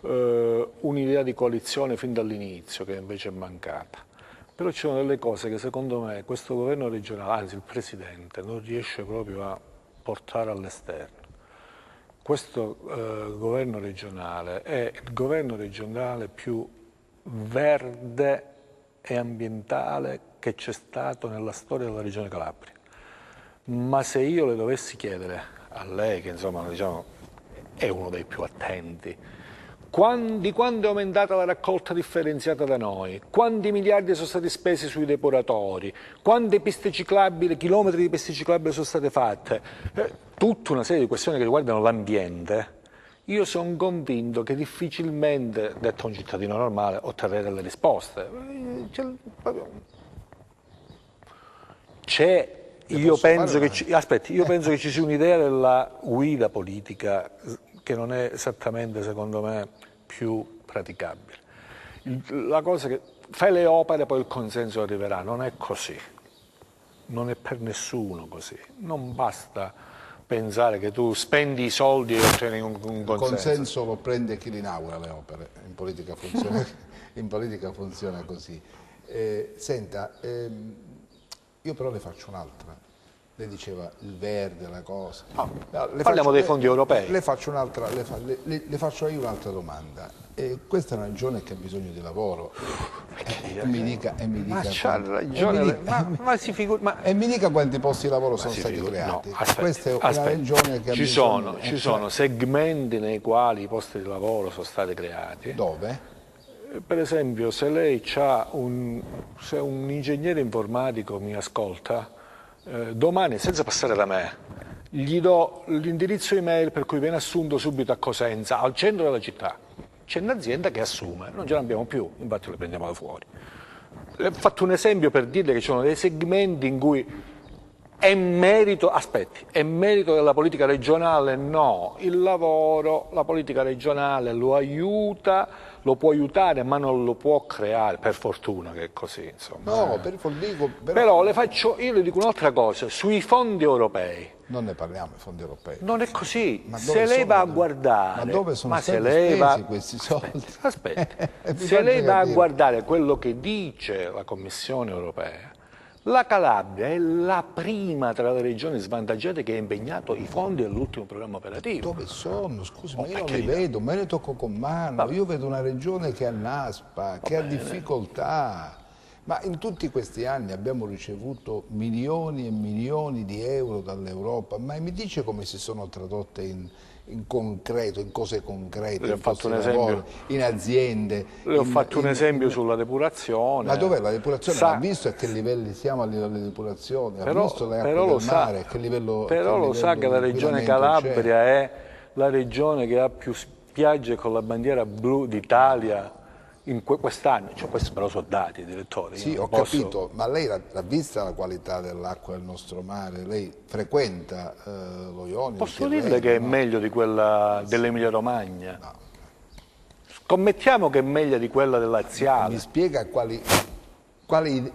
un'idea di coalizione fin dall'inizio, che invece è mancata. Però ci sono delle cose che secondo me questo governo regionale, anzi il Presidente, non riesce proprio a portare all'esterno. Questo governo regionale è il governo regionale più verde e ambientale che c'è stato nella storia della Regione Calabria. Ma se io le dovessi chiedere a lei, che insomma diciamo, è uno dei più attenti, di quando è aumentata la raccolta differenziata da noi, quanti miliardi sono stati spesi sui depuratori, quante piste ciclabili, chilometri di piste ciclabili sono state fatte, tutta una serie di questioni che riguardano l'ambiente, io sono convinto che difficilmente, detto un cittadino normale, otterrei delle risposte. Io penso che ci sia un'idea della guida politica che non è esattamente, secondo me, più praticabile. La cosa che fai le opere, poi il consenso arriverà, non è così. Non è per nessuno così. Non basta pensare che tu spendi i soldi e ottieni un consenso.
Il consenso lo prende chi li inaugura le opere, in politica funziona così. Senta, io però le faccio un'altra. Lei diceva il verde, la cosa.
Parliamo dei fondi europei.
Le faccio un'altra, le faccio io un'altra domanda. Questa è una regione che ha bisogno di lavoro. E mi dica quanti posti di lavoro sono stati creati. Questa è una regione che ha bisogno.
Ci sono segmenti nei quali i posti di lavoro sono stati creati.
Dove?
Per esempio, se lei se un ingegnere informatico mi ascolta, domani, senza passare da me, gli do l'indirizzo email per cui viene assunto subito a Cosenza, al centro della città. C'è un'azienda che assume, non ce l'abbiamo più, infatti le prendiamo da fuori. Le ho fatto un esempio per dirle che ci sono dei segmenti in cui è merito della politica regionale? No, il lavoro, la politica regionale lo aiuta, lo può aiutare, ma non lo può creare, per fortuna che è così, insomma.
No,
però io le dico un'altra cosa, sui fondi europei.
Non ne parliamo, i fondi europei.
Non è così, se lei va a guardare...
Ma dove sono stati spesi questi soldi?
Aspetti. Se lei va a guardare quello che dice la Commissione europea, la Calabria è la prima tra le regioni svantaggiate che ha impegnato i fondi dell'ultimo programma operativo.
Dove sono? Scusi, ma io non li vedo, me ne tocco con mano. Io vedo una regione che ha NASPA, che ha difficoltà. Ma in tutti questi anni abbiamo ricevuto milioni e milioni di euro dall'Europa, ma mi dice come si sono tradotte in concreto, in cose concrete,
Le ho fatto un esempio.
In aziende.
Le ho fatto un esempio sulla depurazione.
Ma dov'è la depurazione? Ha visto a che livelli siamo a livello di depurazione? Ha visto le acque del mare? A che livello,
però lo sa che la regione Calabria è la regione che ha più spiagge con la bandiera blu d'Italia in quest'anno, questi però sono dati, direttore.
Sì, ho capito, ma lei l'ha vista la qualità dell'acqua del nostro mare? Lei frequenta lo Ionio?
Posso dirle che è meglio di quella dell'Emilia Romagna? No. Scommettiamo che è meglio di quella dell'Aziale.
Mi spiega quale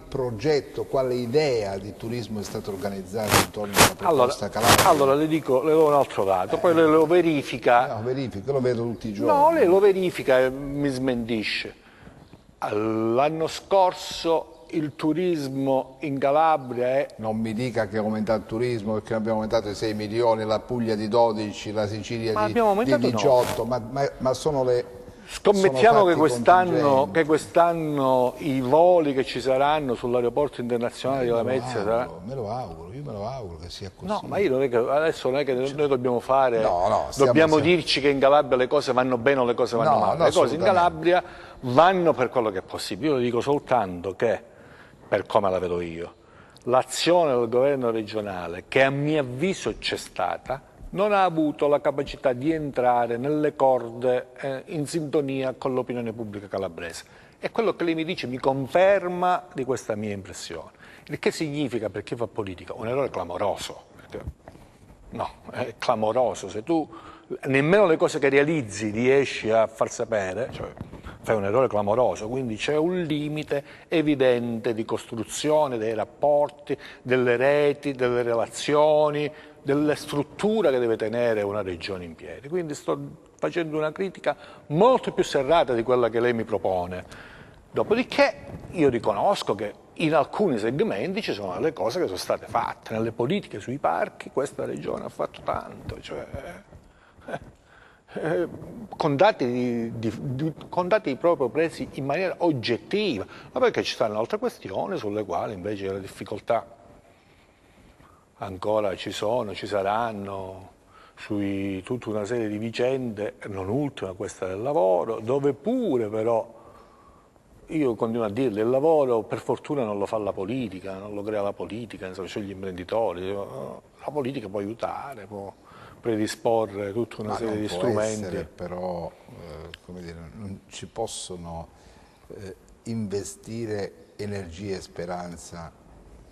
progetto, quale idea di turismo è stato organizzato intorno alla proposta Calabria?
Allora le do un altro dato, poi lei lo verifica.
No, verifica, lo vedo tutti i giorni.
No, lei lo verifica e mi smentisce. L'anno scorso il turismo in Calabria è...
Non mi dica che è aumentato il turismo, perché abbiamo aumentato di 6 milioni, la Puglia di 12, la Sicilia di 18, ma sono le...
Scommettiamo che quest'anno i voli che ci saranno sull'aeroporto internazionale di Lamezia saranno...
io me lo auguro che sia così.
No, ma adesso non è che noi dobbiamo fare...
Dobbiamo
dirci che in Calabria le cose vanno bene o le cose vanno male. Le cose in Calabria vanno per quello che è possibile. Io le dico soltanto che, per come la vedo io, l'azione del governo regionale, che a mio avviso c'è stata, non ha avuto la capacità di entrare nelle corde in sintonia con l'opinione pubblica calabrese. E quello che lei mi dice mi conferma di questa mia impressione. Il che significa, per chi fa politica, un errore clamoroso. No, è clamoroso. Se tu nemmeno le cose che realizzi riesci a far sapere, fai un errore clamoroso. Quindi c'è un limite evidente di costruzione dei rapporti, delle reti, delle relazioni, delle strutture che deve tenere una regione in piedi. Quindi sto facendo una critica molto più serrata di quella che lei mi propone. Dopodiché io riconosco che in alcuni segmenti ci sono delle cose che sono state fatte. Nelle politiche sui parchi questa regione ha fatto tanto, con dati proprio presi in maniera oggettiva, ma perché ci stanno altre questioni sulle quali invece le difficoltà ancora ci saranno, su tutta una serie di vicende, non ultima questa del lavoro, dove pure però, io continuo a dirle, il lavoro per fortuna non lo fa la politica, non lo crea la politica, insomma, sono gli imprenditori, La politica può aiutare, può predisporre tutta una serie di
può
strumenti.
essere, però come dire, non ci possono investire energia e speranza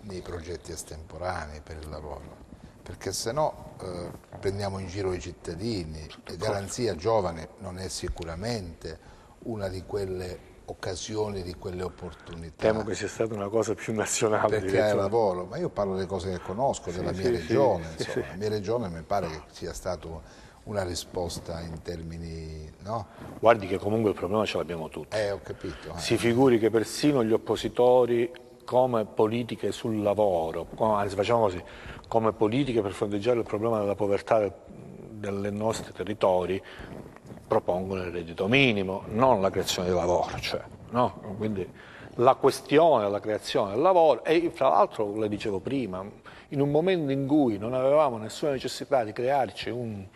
nei progetti estemporanei per il lavoro, perché se no prendiamo in giro i cittadini. Garanzia Giovane non è sicuramente una di quelle occasioni, di quelle opportunità.
Temo che sia stata una cosa più nazionale.
Per creare lavoro, ma io parlo delle cose che conosco, della mia regione, insomma. La mia regione mi pare che sia stata una risposta in termini, no?
Guardi che comunque il problema ce l'abbiamo tutti.
Ho capito.
Si figuri che persino gli oppositori, come politiche sul lavoro, anzi facciamo così, come politiche per fronteggiare il problema della povertà dei nostri territori, propongono il reddito minimo, non la creazione di lavoro, no? Quindi la questione della creazione del lavoro, e fra l'altro, le dicevo prima, in un momento in cui non avevamo nessuna necessità di crearci un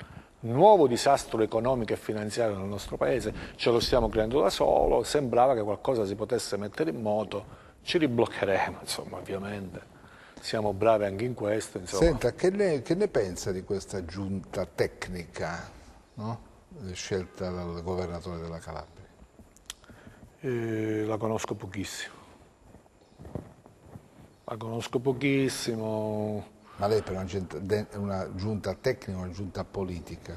nuovo disastro economico e finanziario nel nostro paese, ce lo stiamo creando da solo, sembrava che qualcosa si potesse mettere in moto, ci ribloccheremo, insomma, ovviamente. Siamo bravi anche in questo, insomma.
Senta, che ne pensa di questa giunta tecnica, no? Scelta dal governatore della Calabria?
La conosco pochissimo. La conosco pochissimo.
Ma lei per una giunta tecnica o una giunta politica?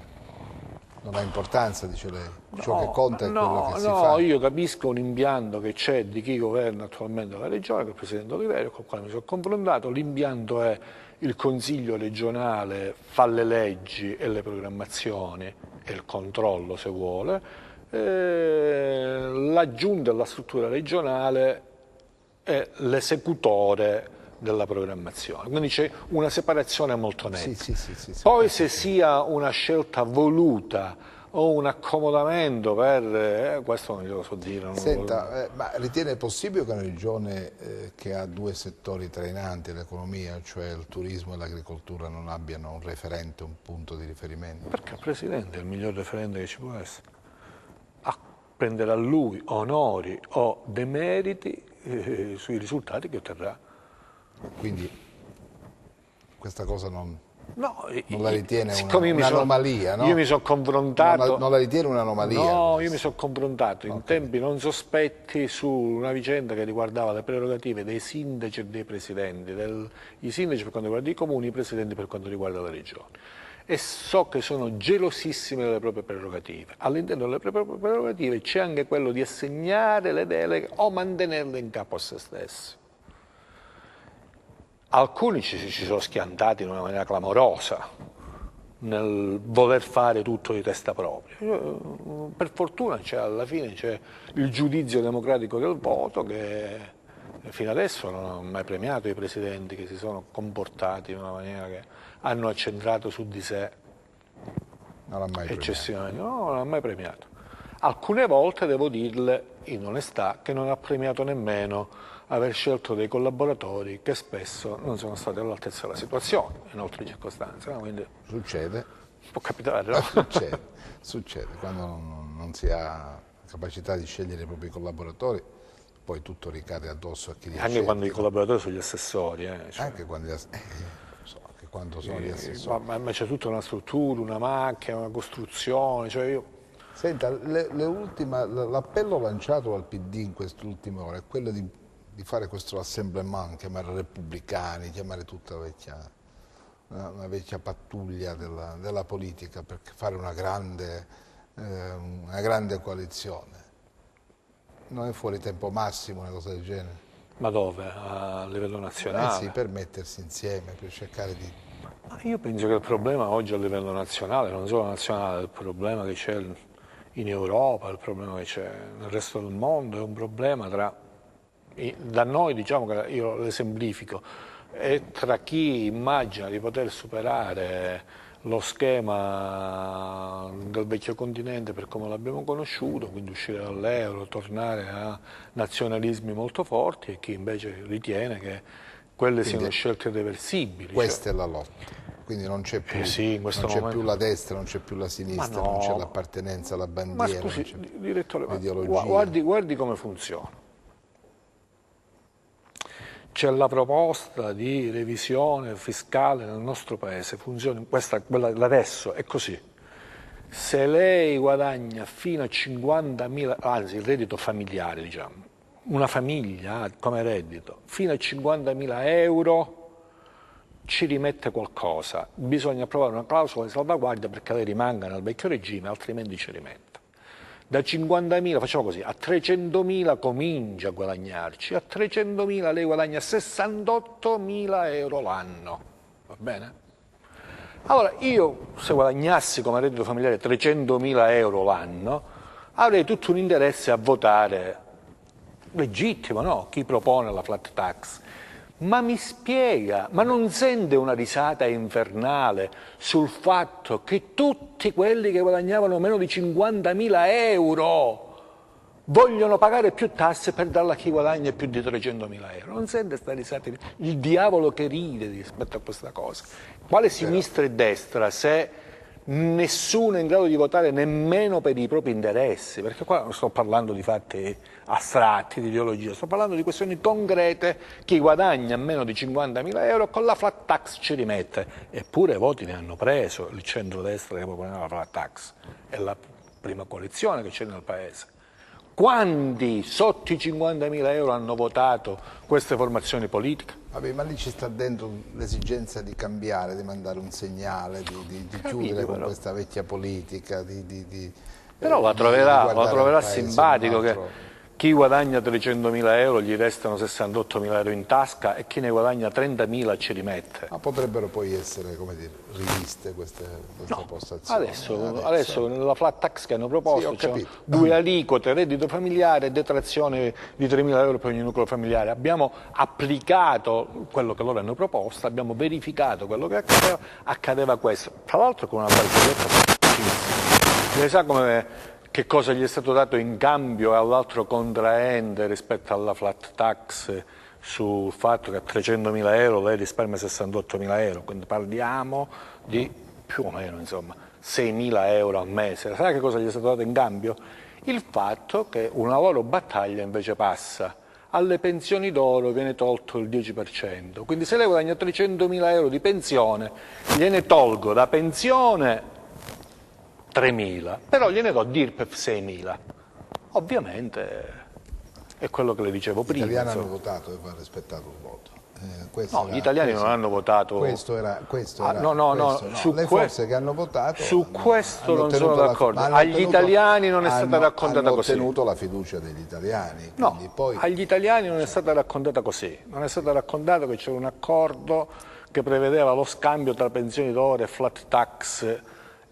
Non ha importanza, dice lei? Ciò che conta è quello che si fa?
No, io capisco un impianto che c'è di chi governa attualmente la regione, che è il Presidente Oliverio, con il quale mi sono confrontato. L'impianto è il Consiglio regionale fa le leggi e le programmazioni e il controllo, se vuole. La Giunta e la struttura regionale è l'esecutore della programmazione, quindi c'è una separazione molto netta.
Sì,
Poi se sia una scelta voluta o un accomodamento per questo non glielo so dire.
Senta, ma ritiene possibile che una regione che ha due settori trainanti dell'economia, cioè il turismo e l'agricoltura, non abbiano un referente, un punto di riferimento?
Perché il Presidente è il miglior referente che ci può essere. A prendere a lui onori o demeriti sui risultati che otterrà.
Quindi questa cosa non
No,
la ritiene un'anomalia, no?
Io mi sono confrontato...
Non la ritiene un'anomalia?
No, io mi sono confrontato in tempi non sospetti su una vicenda che riguardava le prerogative dei sindaci e dei presidenti, i sindaci per quanto riguarda i comuni, i presidenti per quanto riguarda le regioni. E so che sono gelosissime delle proprie prerogative. All'interno delle proprie prerogative c'è anche quello di assegnare le deleghe o mantenerle in capo a se stessi. Alcuni ci sono schiantati in una maniera clamorosa nel voler fare tutto di testa propria. Per fortuna alla fine c'è il giudizio democratico del voto che fino adesso non ha mai premiato i presidenti che si sono comportati in una maniera che hanno accentrato su di sé eccessivamente. No, non ha mai premiato. Alcune volte devo dirle in onestà che non ha premiato nemmeno aver scelto dei collaboratori che spesso non sono stati all'altezza della situazione, in altre circostanze. No? Quindi
succede.
Può capitare, no?
Succede. Quando non si ha capacità di scegliere i propri collaboratori, poi tutto ricade addosso a chi li ha
Anche
scelti.
quando i collaboratori sono gli assessori.
Anche quando sono gli assessori.
Ma c'è tutta una struttura, una macchina, una costruzione.
Senta, l'appello lanciato dal PD in quest'ultima ora è quello di fare questo rassemblement, chiamare repubblicani, chiamare tutta una vecchia pattuglia della politica per fare una grande coalizione. Non è fuori tempo massimo una cosa del genere?
Ma dove? A livello nazionale?
Sì, per mettersi insieme, per cercare di...
Io penso che il problema oggi a livello nazionale, non solo nazionale, il problema che c'è in Europa, il problema che c'è nel resto del mondo, è un problema da noi, diciamo che io lo esemplifico, è tra chi immagina di poter superare lo schema del vecchio continente per come l'abbiamo conosciuto, quindi uscire dall'euro, tornare a nazionalismi molto forti, e chi invece ritiene che quelle siano scelte irreversibili.
Questa è la lotta. Quindi non c'è più, più la destra, non c'è più la sinistra, non c'è l'appartenenza alla bandiera,
ma scusi, direttore,
l'ideologia.
Guardi come funziona. c'è la proposta di revisione fiscale nel nostro paese, funziona, quella adesso è così. Se lei guadagna fino a 50.000, anzi il reddito familiare, diciamo, una famiglia come reddito, fino a 50.000 euro ci rimette qualcosa, bisogna approvare una clausola di salvaguardia perché lei rimanga nel vecchio regime, altrimenti ci rimette. Da 50.000, facciamo così, a 300.000 comincia a guadagnarci, a 300.000 lei guadagna 68.000 euro l'anno, va bene? Allora io se guadagnassi come reddito familiare 300.000 euro l'anno avrei tutto un interesse a votare, legittimo, no? Chi propone la flat tax. Ma mi spiega, ma non sente una risata infernale sul fatto che tutti quelli che guadagnavano meno di 50.000 euro vogliono pagare più tasse per darla a chi guadagna più di 300.000 euro? Non sente sta risata? Il diavolo che ride rispetto a questa cosa. Quale sinistra e destra se nessuno è in grado di votare nemmeno per i propri interessi? Perché qua non sto parlando di fatti astratti, di ideologia, sto parlando di questioni concrete. Chi guadagna meno di 50.000 euro con la flat tax ci rimette. Eppure voti ne hanno preso il centrodestra che proponeva la flat tax. È la prima coalizione che c'è nel paese. Quanti sotto i 50.000 euro hanno votato queste formazioni politiche?
Vabbè, ma lì ci sta dentro l'esigenza di cambiare, di mandare un segnale, di chiudere con questa vecchia politica.
Però la troverà simpatico che chi guadagna 300.000 euro gli restano 68.000 euro in tasca e chi ne guadagna 30.000 ci rimette.
Ma potrebbero poi essere, come dire, riviste queste postazioni.
Adesso nella flat tax che hanno proposto
sì,
c'è 2 aliquote, reddito familiare e detrazione di 3.000 euro per ogni nucleo familiare. Abbiamo applicato quello che loro hanno proposto, abbiamo verificato quello che accadeva questo. Tra l'altro con una barzelletta semplicissima. Lei sa che cosa gli è stato dato in cambio all'altro contraente rispetto alla flat tax sul fatto che a 300.000 euro lei risparmia 68.000 euro, quindi parliamo di più o meno insomma 6.000 euro al mese. Sa che cosa gli è stato dato in cambio? Il fatto che una loro battaglia invece passa. Alle pensioni d'oro viene tolto il 10%, quindi se lei guadagna 300.000 euro di pensione gliene tolgo da pensione 3.000, però gliene do DIRPEF 6.000. Ovviamente è quello che le dicevo prima.
Gli italiani hanno votato e va rispettato il voto.
Gli italiani non hanno votato.
Le forze che hanno votato
su questo non sono d'accordo. Agli italiani non è stata raccontata così.
Hanno ottenuto la fiducia degli italiani.
No,
poi...
agli italiani non è stata raccontata così. Non è stato raccontato che c'era un accordo che prevedeva lo scambio tra pensioni d'oro e flat tax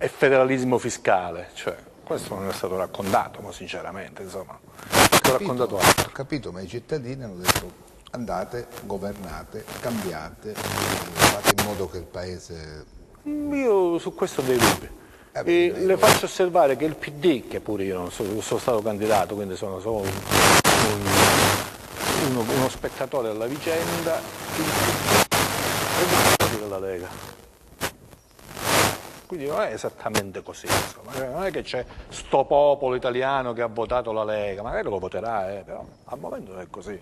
e federalismo fiscale, cioè questo non è stato raccontato, ma sinceramente, insomma,
ho capito, ma i cittadini hanno detto andate, governate, cambiate, fate in modo che il paese...
Io su questo ho dei dubbi. Le faccio osservare che il PD, che pure io non sono stato candidato, quindi sono solo uno spettatore della vicenda, è della Lega. Quindi non è esattamente così, insomma. Non è che c'è sto popolo italiano che ha votato la Lega, magari lo voterà, però al momento non è così.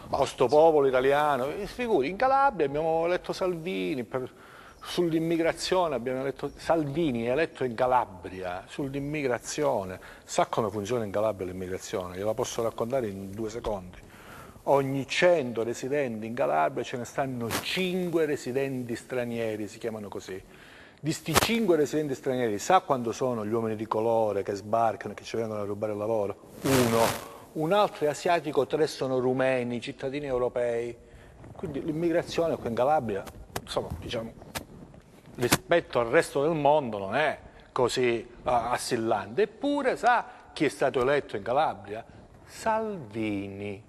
O sto popolo italiano, figuri, in Calabria abbiamo eletto Salvini, sull'immigrazione abbiamo eletto Salvini, eletto in Calabria, sull'immigrazione. Sa come funziona in Calabria l'immigrazione? Gliela posso raccontare in 2 secondi. Ogni 100 residenti in Calabria ce ne stanno 5 residenti stranieri, si chiamano così. Di sti 5 residenti stranieri, sa quando sono gli uomini di colore che sbarcano e che ci vengono a rubare il lavoro? 1. Un altro è asiatico, 3 sono rumeni, cittadini europei. Quindi l'immigrazione qui in Calabria, insomma, diciamo, rispetto al resto del mondo non è così assillante. Eppure sa chi è stato eletto in Calabria? Salvini.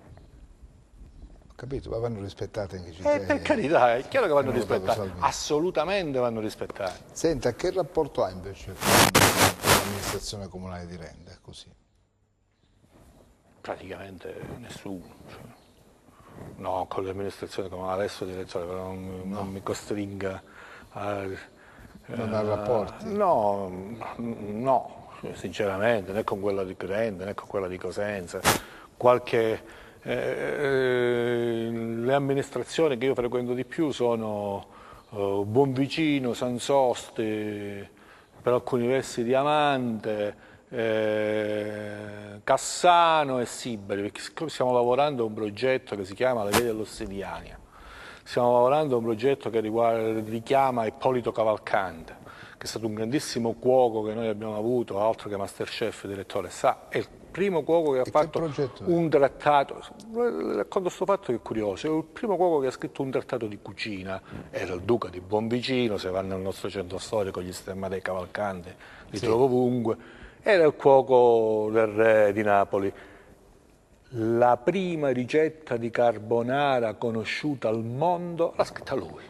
Capito, ma vanno rispettate anche i cittadini.
Per carità, è chiaro che vanno rispettati, assolutamente vanno rispettati.
Senta, che rapporto ha invece con l'amministrazione comunale di Rende, così?
Praticamente nessuno. Cioè, no, con l'amministrazione comunale, adesso direttore, però non mi costringa a...
Non ha rapporti?
No, sinceramente, né con quella di Rende, né con quella di Cosenza. Qualche Le amministrazioni che io frequento di più sono Buonvicino, Sansoste, per alcuni versi Diamante, Cassano e Sibari, perché stiamo lavorando a un progetto che si chiama Le Vie dell'Ossidiana. Stiamo lavorando a un progetto che richiama Ippolito Cavalcante, che è stato un grandissimo cuoco che noi abbiamo avuto, altro che Masterchef, direttore, sa, è il primo cuoco che ha fatto un trattato, racconto questo fatto che è curioso, è il primo cuoco che ha scritto un trattato di cucina, era il duca di Buonvicino, se vanno nel nostro centro storico gli stemma dei Cavalcanti, li trovo ovunque, era il cuoco del re di Napoli. La prima ricetta di carbonara conosciuta al mondo l'ha scritta lui.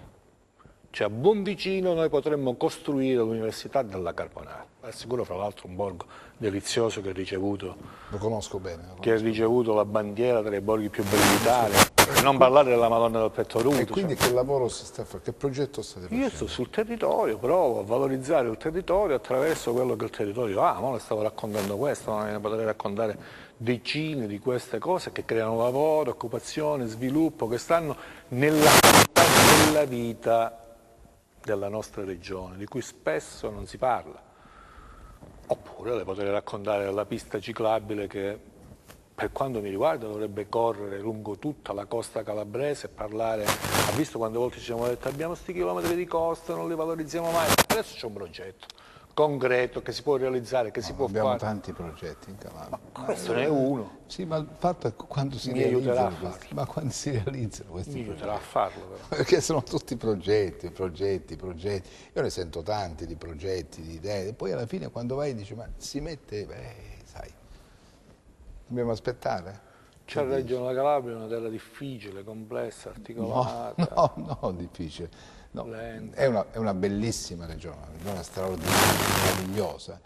Cioè a Buonvicino noi potremmo costruire l'Università della Carbonara. È sicuro, fra l'altro, un borgo delizioso che ha ricevuto,
lo conosco bene,
che ha ricevuto la bandiera tra i borghi più belli d'Italia. Per non parlare della Madonna del Petto Ruto.
E quindi che lavoro si sta facendo? Che progetto state facendo?
Io sto sul territorio, provo a valorizzare il territorio attraverso quello che il territorio ha. Ma le stavo raccontando questo, ma ne potrei raccontare decine di queste cose che creano lavoro, occupazione, sviluppo, che stanno nella qualità della vita della nostra regione, di cui spesso non si parla. Oppure le potrei raccontare della pista ciclabile che, per quanto mi riguarda, dovrebbe correre lungo tutta la costa calabrese e parlare. Ha visto quante volte ci siamo detti abbiamo sti chilometri di costa, non li valorizziamo mai. Adesso c'è un progetto concreto che si può realizzare, che si può
abbiamo
fare.
tanti progetti in Calabria.
Ma questo ne è uno.
Sì, ma il fatto è quando si
Mi aiuterà
realizzano
a farlo.
ma quando si realizzano questi
Mi
progetti?
aiuterà a farlo, però.
Perché sono tutti progetti. Io ne sento tanti di progetti, di idee, e poi alla fine quando vai dici ma si mette, sai, dobbiamo aspettare.
C'ha ragione, la Calabria è una terra difficile, complessa, articolata.
No, difficile. No,
lenta.
è una bellissima regione, una regione straordinaria, meravigliosa,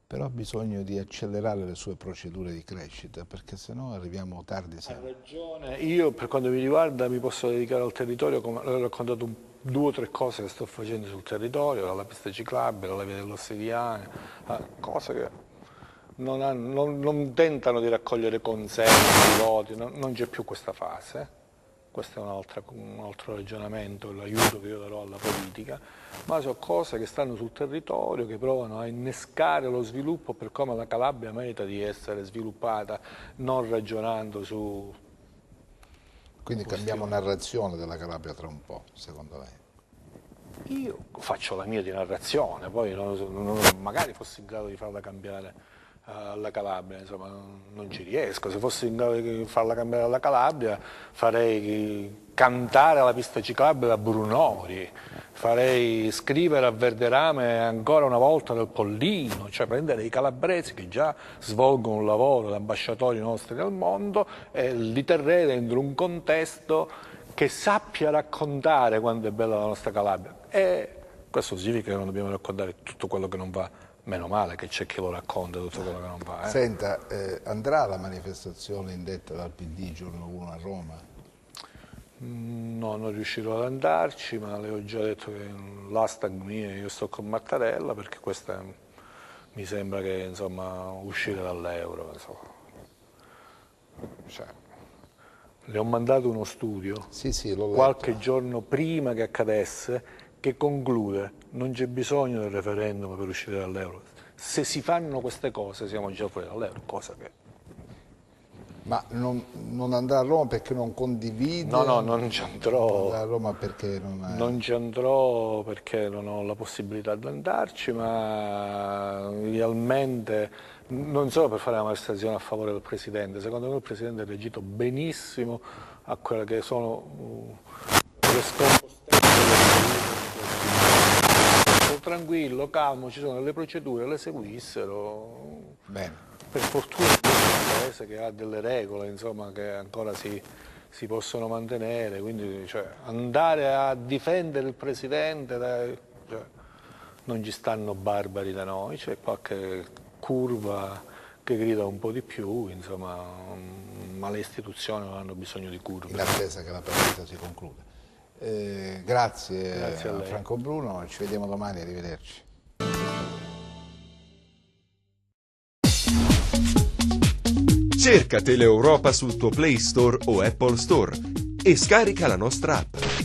però ha bisogno di accelerare le sue procedure di crescita, perché sennò arriviamo tardi
Ha
sempre.
ragione. Io, per quanto mi riguarda, mi posso dedicare al territorio, come ho raccontato 2 o 3 cose che sto facendo sul territorio, la pista ciclabile, la via dell'Ossidiana, cose che non tentano di raccogliere consensi, voti, non c'è più questa fase. Questo è un altro ragionamento, l'aiuto che io darò alla politica, ma sono cose che stanno sul territorio, che provano a innescare lo sviluppo per come la Calabria merita di essere sviluppata, non ragionando su...
Quindi cambiamo narrazione della Calabria tra un po', secondo lei?
Io faccio la mia di narrazione, poi magari fossi in grado di farla cambiare alla Calabria, insomma non ci riesco. Se fossi in grado di farla cambiare alla Calabria farei cantare alla pista ciclabile a Brunori, farei scrivere a Verderame ancora una volta del Pollino, cioè prendere i calabresi che già svolgono un lavoro da ambasciatori nostri nel mondo e li terrei dentro un contesto che sappia raccontare quanto è bella la nostra Calabria. E questo significa che non dobbiamo raccontare tutto quello che non va. Meno male che c'è chi lo racconta tutto quello che non va.
Senta, andrà la manifestazione indetta dal PD giorno 1 a Roma?
No, non riuscirò ad andarci, ma le ho già detto che l'hashtag mio io sto con Mattarella, perché questa mi sembra che insomma uscire dall'euro. Cioè, le ho mandato uno studio
Sì, l'ho letto.
Qualche giorno prima che accadesse, che conclude non c'è bisogno del referendum per uscire dall'euro. Se si fanno queste cose siamo già fuori dall'euro, cosa che...
Ma non andrà a Roma perché non condivide?
No, non ci andrò.
Non andrà a Roma perché
Non ci andrò perché non ho la possibilità di andarci, ma idealmente non solo per fare una manifestazione a favore del Presidente. Secondo me il Presidente ha reagito benissimo a quelle che sono le scompostenze. Tranquillo, calmo, ci sono delle procedure, le seguissero.
Bene.
Per fortuna è un paese che ha delle regole, insomma, che ancora si possono mantenere, quindi andare a difendere il Presidente, non ci stanno barbari da noi, c'è qualche curva che grida un po' di più, insomma, ma le istituzioni non hanno bisogno di curve.
In attesa che la partita si concluda. Grazie a Franco Bruno, ci vediamo domani, arrivederci.
Cerca Teleeuropa sul tuo Play Store o Apple Store e scarica la nostra app.